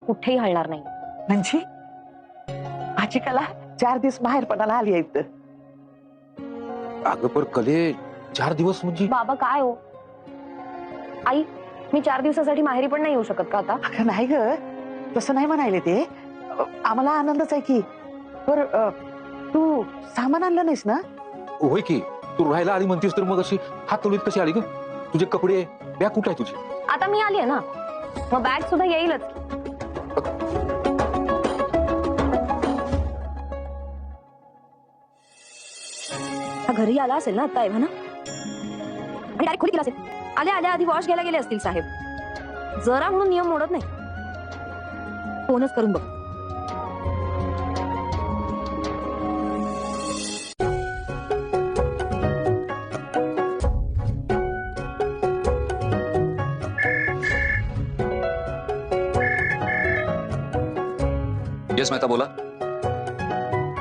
कुठेही हलणार नाही. म्हणजे माझी कला 4 दिवस बाहेर पडायला आली आहे इथं. अगं पर कले 4 दिवस म्हणजे बाबा काय हो आई, मी 4 दिवसासाठी माहेरी पण नाही येऊ शकत का आता? अगं नाही ग, तसं नाही म्हणायले ते. आम्हाला आनंदच आहे की. पर तू सामान आणलं नाहीस ना? होय की, तू राहायला आली म्हणतीस तर मग अशी हात तोलीत कशी आली ग? तुझे कपडे बॅग कुठे आहे तुझी? आता मी आली आहे ना, मग बॅग सुद्धा येईलच. हा घरी आला असेल ना आता एव्हा ना, आणि डायरेक्ट खोलीत गेला असेल. आल्या आल्या आधी वॉश घ्यायला गेले असतील साहेब. जरा म्हणून नियम मोडत नाही. फोनच करून बघ. येस मेहता बोला.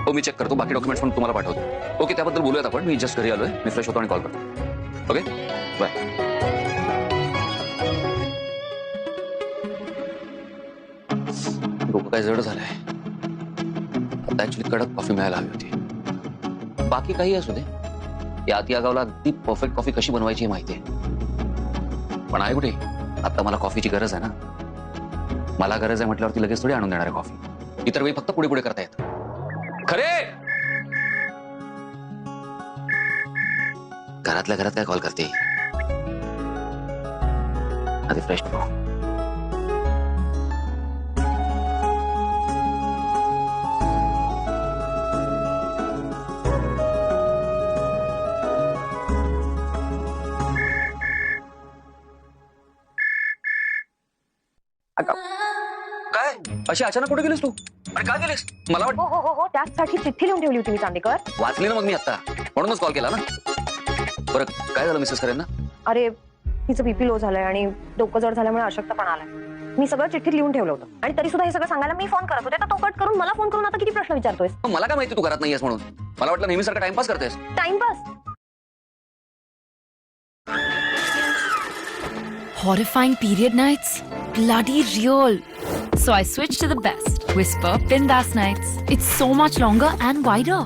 हो मी चेक करतो, बाकी डॉक्युमेंट्स पण तुम्हाला पाठवतो. ओके, त्याबद्दल बोलूयात आपण. मी जस्ट घरी आलोय, मी फ्रेश होतो आणि कॉल करतो. Okay bye. डोकं काय जड झालंय. आता ऍक्च्युली कडक कॉफी मिळायला हवी होती. बाकी काही असू दे, या गावाला अगदी परफेक्ट कॉफी कशी बनवायची हे माहिती आहे. पण आहे कुठे आता मला कॉफीची गरज आहे ना. मला गरज आहे म्हटल्यावरती लगेच थोडी आणून देणार आहे कॉफी. इतर वेळी फक्त पुढे पुढे करता येत. खरे घरातल्या घरात काय कॉल करते. आधी फ्रेश हो. काय अशी अचानक कुठे गेलीस तू? अरे काय गेलीस? मला वाट हो हो हो हो, त्याचसाठी चिठ्ठी लिहून ठेवली होती मी चांदेकर. वाचली ना मग मी आता, म्हणूनच कॉल केला ना. बरं काय झालं मिसेस खरेंना? अरे तिचं बीपी लो झालंय आणि डोकं जड झाल्यामुळे अशक्तपणा आलाय. मी सगळं चिठ्ठीत लिहून ठेवलं होतं आणि तरी सुद्धा हे सगळं सांगायला मी फोन करत होते, तर तो कट करून मला फोन करून आता किती प्रश्न विचारतोय. मला काय माहिती तू घरात नाहीयेस म्हणून. मला वाटलं नेहमीसारखं टाइमपास करतेस. Timepass? Horrifying period nights? Bloody real. So I switched to the best. Whisper Bindas Nights. It's so much longer and wider.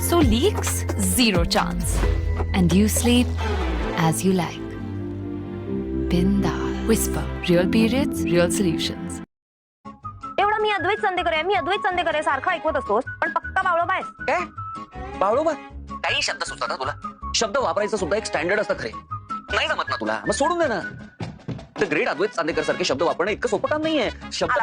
So leaks? Zero chance. And you sleep as you like. Bindas. Whisper. Real periods, real solutions. एवढा मी अद्वैत चांदेकर आहे, मी अद्वैत चांदेकर आहे सारखा ऐकवत असतोस, पण पक्का बावळोबा आहेस. काय बावळोबा? काही शब्द सुचतात तुला. शब्द वापरायचं सुद्धा एक स्टँडर्ड असतं खरे. नाही जमत ना तुला, मग सोडून दे ना. ग्रेट अद्वैत चांदेकर सारखे शब्द वापरणं इतकं सोपं काम नाहीये. शब्द